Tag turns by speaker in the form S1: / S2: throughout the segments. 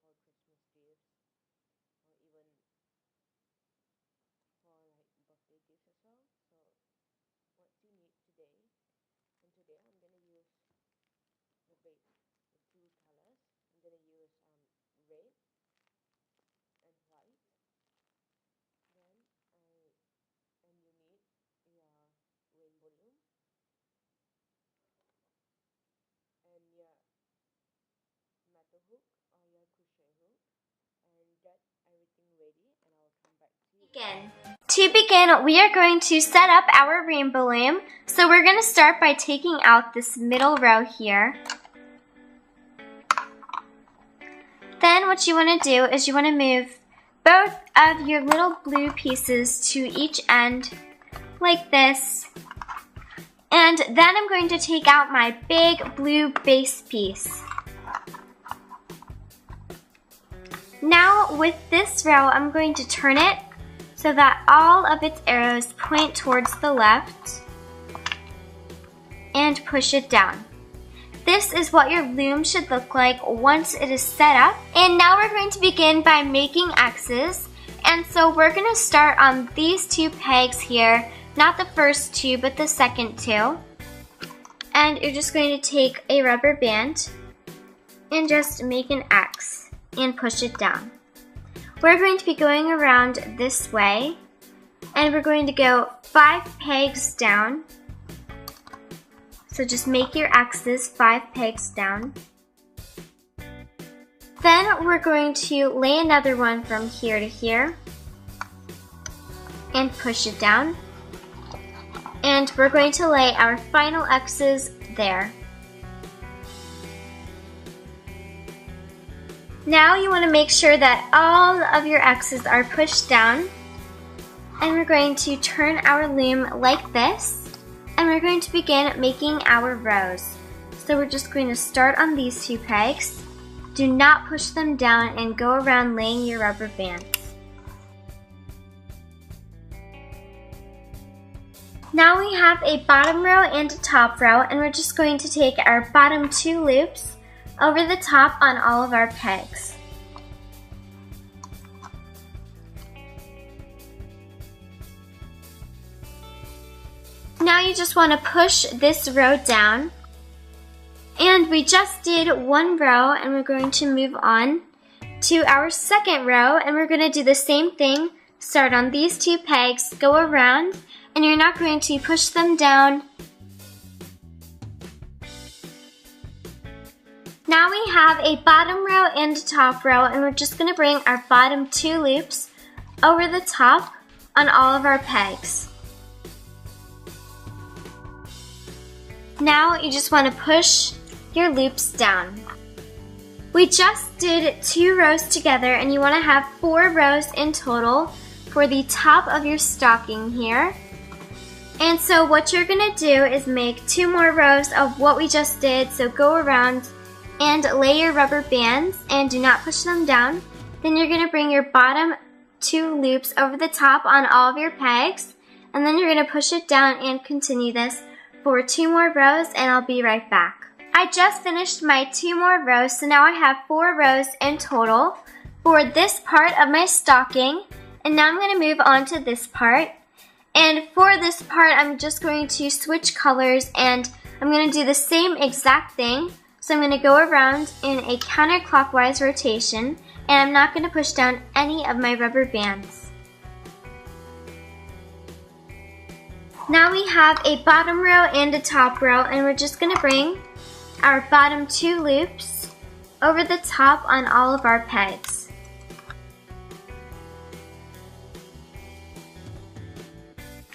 S1: frame for Christmas gifts, or even for like birthday gifts as well. So what you need today, and today I'm gonna use the two colors. I'm gonna use red and white. Then you need your rainbow loom and your metal hook or your crochet hook, and get everything ready, and I will come back to you.
S2: To begin, we are going to set up our rainbow loom. So we're going to start by taking out this middle row here. Then what you want to do is you want to move both of your little blue pieces to each end like this. And then I'm going to take out my big blue base piece. Now with this row, I'm going to turn it so that all of its arrows point towards the left and push it down. This is what your loom should look like once it is set up. And now we're going to begin by making X's. And so we're going to start on these two pegs here, not the first two, but the second two. And you're just going to take a rubber band and just make an X and push it down. We're going to be going around this way, and we're going to go 5 pegs down. So just make your X's 5 pegs down. Then we're going to lay another one from here to here and push it down. And we're going to lay our final X's there. Now you want to make sure that all of your X's are pushed down. And we're going to turn our loom like this. And we're going to begin making our rows. So we're just going to start on these 2 pegs. Do not push them down and go around laying your rubber bands. Now we have a bottom row and a top row, and we're just going to take our bottom 2 loops over the top on all of our pegs. Now you just want to push this row down. And we just did 1 row, and we're going to move on to our second row, and we're going to do the same thing. Start on these 2 pegs, go around, and you're not going to push them down. Now we have a bottom row and a top row, and we're just going to bring our bottom 2 loops over the top on all of our pegs. Now you just want to push your loops down. We just did 2 rows together, and you want to have 4 rows in total for the top of your stocking here. And so what you're going to do is make 2 more rows of what we just did. So go around and lay your rubber bands and do not push them down. Then you're going to bring your bottom 2 loops over the top on all of your pegs, and then you're going to push it down and continue this for 2 more rows, and I'll be right back. I just finished my 2 more rows, so now I have 4 rows in total for this part of my stocking. And now I'm going to move on to this part. And for this part, I'm just going to switch colors, and I'm going to do the same exact thing. So I'm going to go around in a counterclockwise rotation, and I'm not going to push down any of my rubber bands. Now we have a bottom row and a top row, and we're just going to bring our bottom 2 loops over the top on all of our pegs.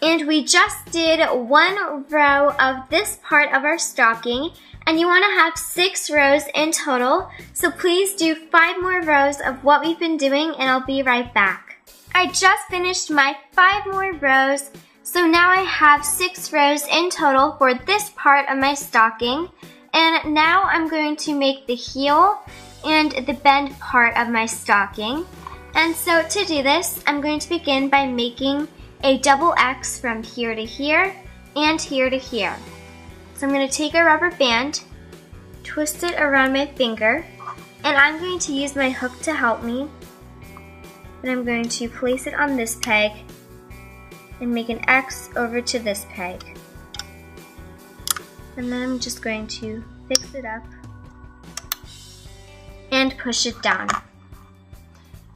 S2: And we just did 1 row of this part of our stocking, and you want to have 6 rows in total. So please do 5 more rows of what we've been doing, and I'll be right back. I just finished my 5 more rows. So now I have 6 rows in total for this part of my stocking, and now I'm going to make the heel and the bend part of my stocking. And so to do this, I'm going to begin by making a double X from here to here and here to here. So I'm going to take a rubber band, twist it around my finger, And I'm going to use my hook to help me. And I'm going to place it on this peg and make an X over to this peg. And then I'm just going to fix it up and push it down.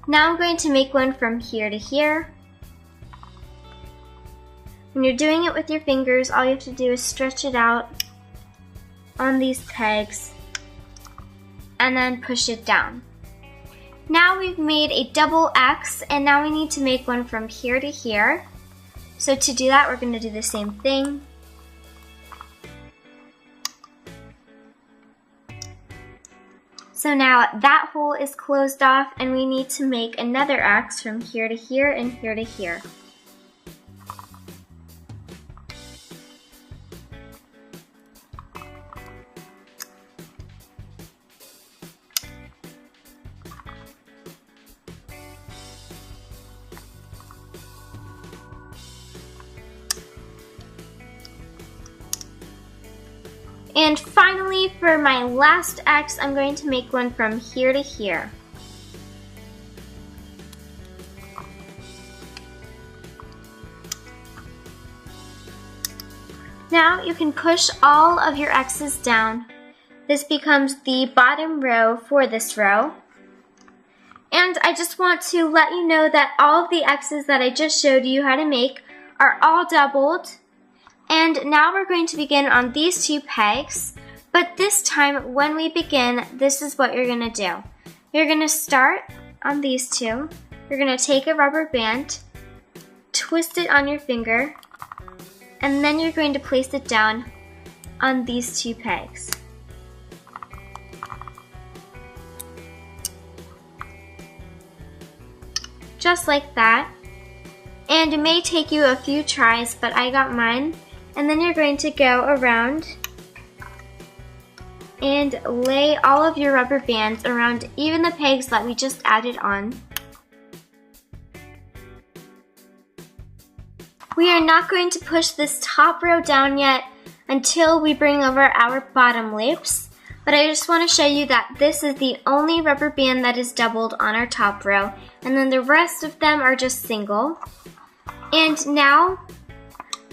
S2: Now I'm going to make one from here to here. When you're doing it with your fingers, all you have to do is stretch it out on these pegs and then push it down. Now we've made a double X, and now we need to make one from here to here. So to do that, we're going to do the same thing. So now that hole is closed off, and we need to make another X from here to here and here to here. And finally, for my last X, I'm going to make one from here to here. Now you can push all of your X's down. This becomes the bottom row for this row. And I just want to let you know that all of the X's that I just showed you how to make are all doubled. And now we're going to begin on these two pegs, but this time when we begin, this is what you're going to do. You're going to start on these two. You're going to take a rubber band, twist it on your finger, and then you're going to place it down on these two pegs. Just like that. And it may take you a few tries, but I got mine. And then you're going to go around and lay all of your rubber bands around even the pegs that we just added on. We are not going to push this top row down yet until we bring over our bottom loops, but I just want to show you that this is the only rubber band that is doubled on our top row, and then the rest of them are just single. And now,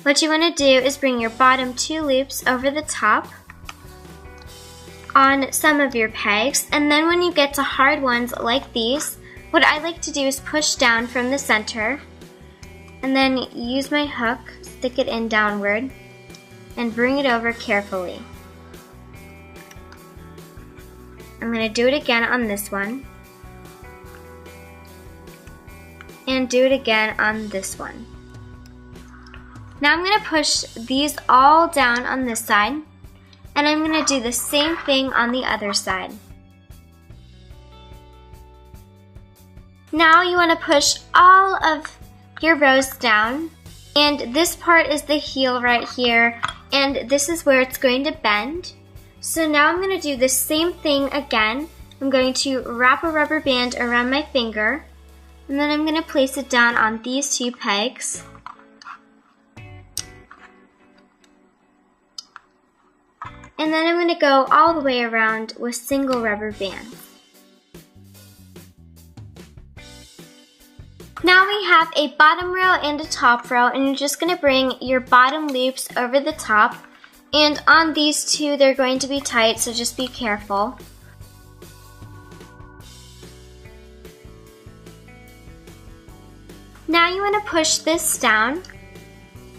S2: what you want to do is bring your bottom two loops over the top on some of your pegs, and then when you get to hard ones like these, what I like to do is push down from the center and then use my hook, stick it in downward, and bring it over carefully. I'm going to do it again on this one, and do it again on this one. Now I'm going to push these all down on this side, and I'm going to do the same thing on the other side. Now you want to push all of your rows down, and this part is the heel right here, and this is where it's going to bend. So now I'm going to do the same thing again. I'm going to wrap a rubber band around my finger, and then I'm going to place it down on these two pegs. And then I'm going to go all the way around with single rubber bands. Now we have a bottom row and a top row, and you're just going to bring your bottom loops over the top. And on these two, they're going to be tight, so just be careful. Now you want to push this down.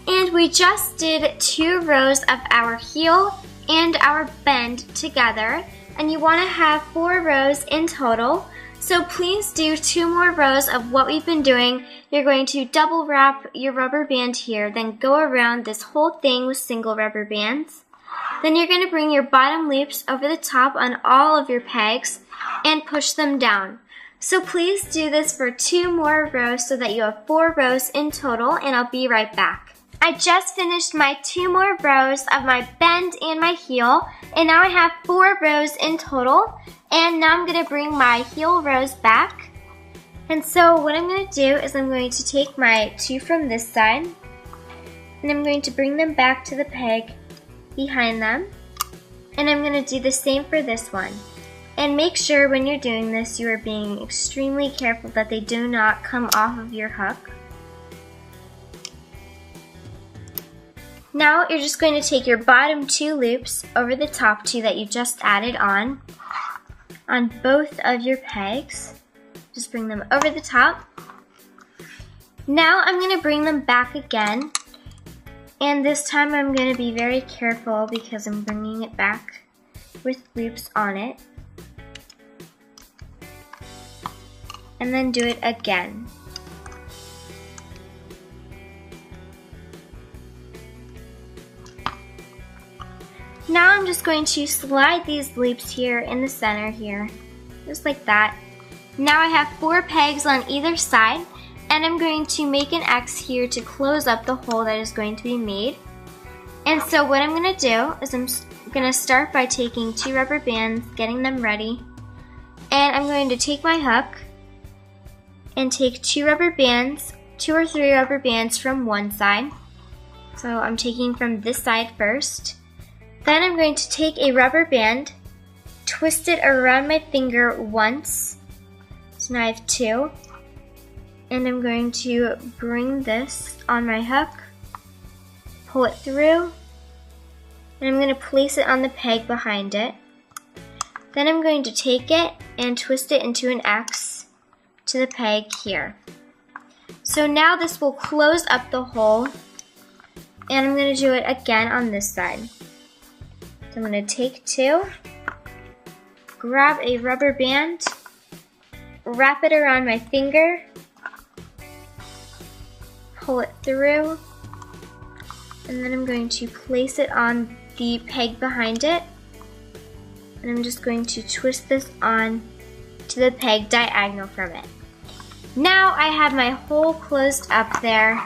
S2: And we just did 2 rows of our heel and our bend together, and you want to have 4 rows in total. So please do 2 more rows of what we've been doing. You're going to double wrap your rubber band here, then go around this whole thing with single rubber bands. Then you're going to bring your bottom loops over the top on all of your pegs and push them down. So please do this for 2 more rows so that you have 4 rows in total, and I'll be right back. I just finished my 2 more rows of my bend and my heel, and now I have 4 rows in total. And now I'm going to bring my heel rows back. And so what I'm going to do is I'm going to take my 2 from this side, and I'm going to bring them back to the peg behind them. And I'm going to do the same for this one. And make sure when you're doing this, you are being extremely careful that they do not come off of your hook. Now you're just going to take your bottom 2 loops over the top 2 that you just added on both of your pegs. Just bring them over the top. Now I'm going to bring them back again, and this time I'm going to be very careful because I'm bringing it back with loops on it. And then do it again. Now I'm just going to slide these loops here in the center here, just like that. Now I have 4 pegs on either side, and I'm going to make an X here to close up the hole that is going to be made. And so what I'm going to do is I'm going to start by taking 2 rubber bands, getting them ready, and I'm going to take my hook and take 2 rubber bands, 2 or 3 rubber bands from one side. So I'm taking from this side first. Then I'm going to take a rubber band, twist it around my finger once. So now I have 2. And I'm going to bring this on my hook, pull it through, and I'm going to place it on the peg behind it. Then I'm going to take it and twist it into an X to the peg here. So now this will close up the hole, and I'm going to do it again on this side. So I'm going to take 2, grab a rubber band, wrap it around my finger, pull it through, and then I'm going to place it on the peg behind it, and I'm just going to twist this on to the peg diagonal from it. Now I have my hole closed up there,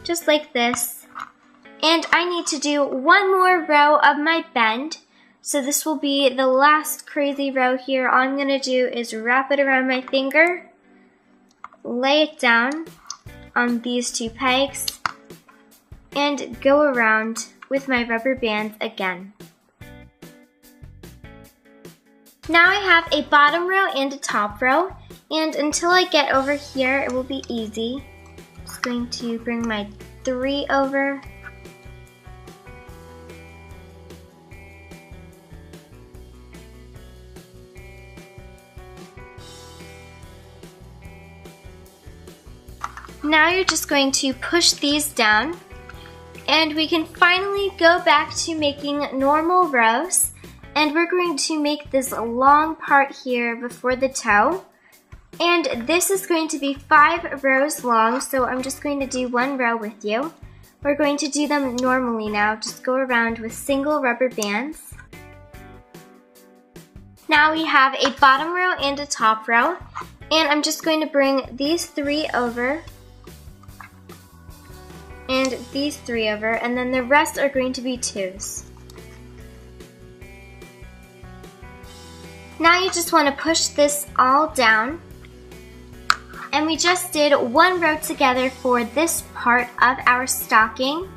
S2: just like this, and I need to do one more row of my bend. So this will be the last crazy row here. All I'm going to do is wrap it around my finger, lay it down on these 2 pegs, and go around with my rubber bands again. Now I have a bottom row and a top row, and until I get over here it will be easy. I'm just going to bring my 3 over. Now you're just going to push these down, and we can finally go back to making normal rows, and we're going to make this long part here before the toe, and this is going to be 5 rows long, so I'm just going to do 1 row with you. We're going to do them normally now, just go around with single rubber bands. Now we have a bottom row and a top row, and I'm just going to bring these 3 over, and these 3 over, and then the rest are going to be 2s. Now you just want to push this all down, and we just did 1 row together for this part of our stocking,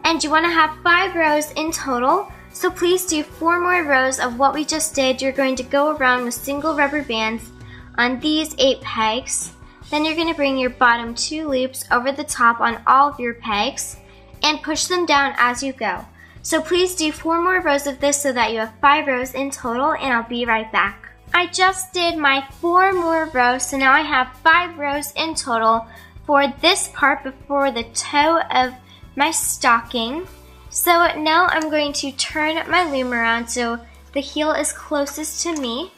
S2: and you want to have 5 rows in total, so please do 4 more rows of what we just did. You're going to go around with single rubber bands on these 8 pegs. Then you're going to bring your bottom 2 loops over the top on all of your pegs and push them down as you go. So please do 4 more rows of this so that you have 5 rows in total, and I'll be right back. I just did my 4 more rows, so now I have 5 rows in total for this part before the toe of my stocking. So now I'm going to turn my loom around so the heel is closest to me.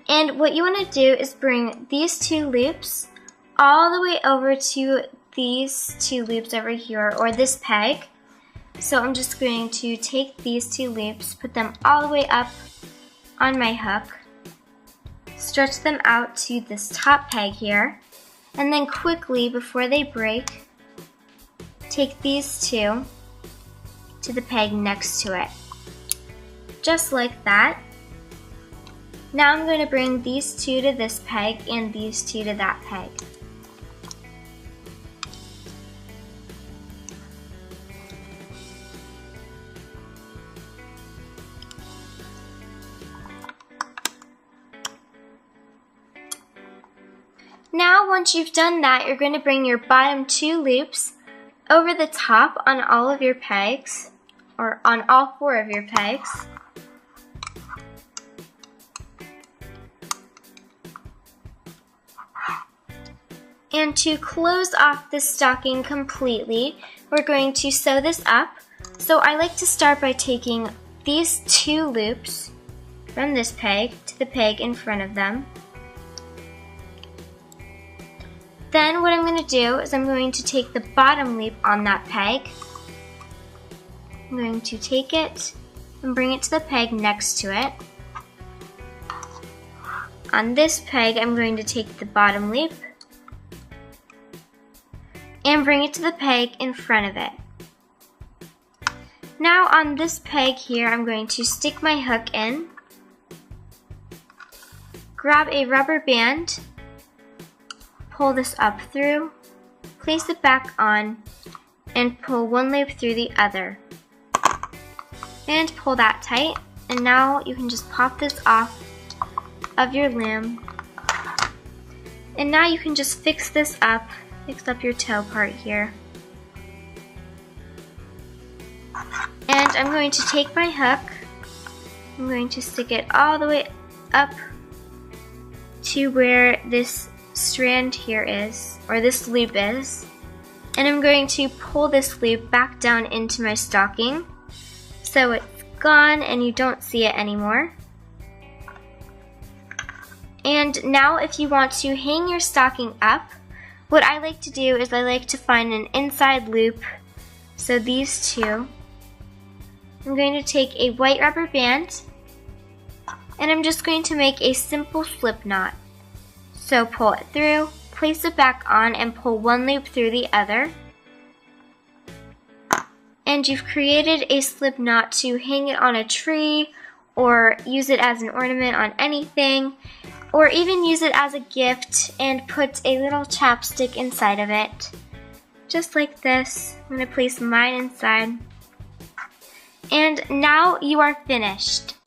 S2: And what you want to do is bring these 2 loops all the way over to these 2 loops over here, or this peg. So I'm just going to take these 2 loops, put them all the way up on my hook, stretch them out to this top peg here, and then quickly, before they break, take these 2 to the peg next to it. Just like that. Now I'm going to bring these 2 to this peg and these 2 to that peg. Now, once you've done that, you're going to bring your bottom 2 loops over the top on all of your pegs, or on all 4 of your pegs. And to close off the stocking completely, we're going to sew this up. So I like to start by taking these 2 loops from this peg to the peg in front of them. Then what I'm going to do is I'm going to take the bottom loop on that peg. I'm going to take it and bring it to the peg next to it. On this peg, I'm going to take the bottom loop and bring it to the peg in front of it. Now on this peg here, I'm going to stick my hook in, grab a rubber band, pull this up through, place it back on, and pull one loop through the other. And pull that tight, and now you can just pop this off of your loom. And now you can just fix this up. Fix up your toe part here. And I'm going to take my hook, I'm going to stick it all the way up to where this strand here is, or this loop is, and I'm going to pull this loop back down into my stocking so it's gone and you don't see it anymore. And now if you want to hang your stocking up, what I like to do is I like to find an inside loop, so these 2. I'm going to take a white rubber band, and I'm just going to make a simple slip knot. So pull it through, place it back on, and pull one loop through the other. And you've created a slip knot to hang it on a tree, or use it as an ornament on anything, or even use it as a gift and put a little chapstick inside of it. Just like this. I'm going to place mine inside. And now you are finished.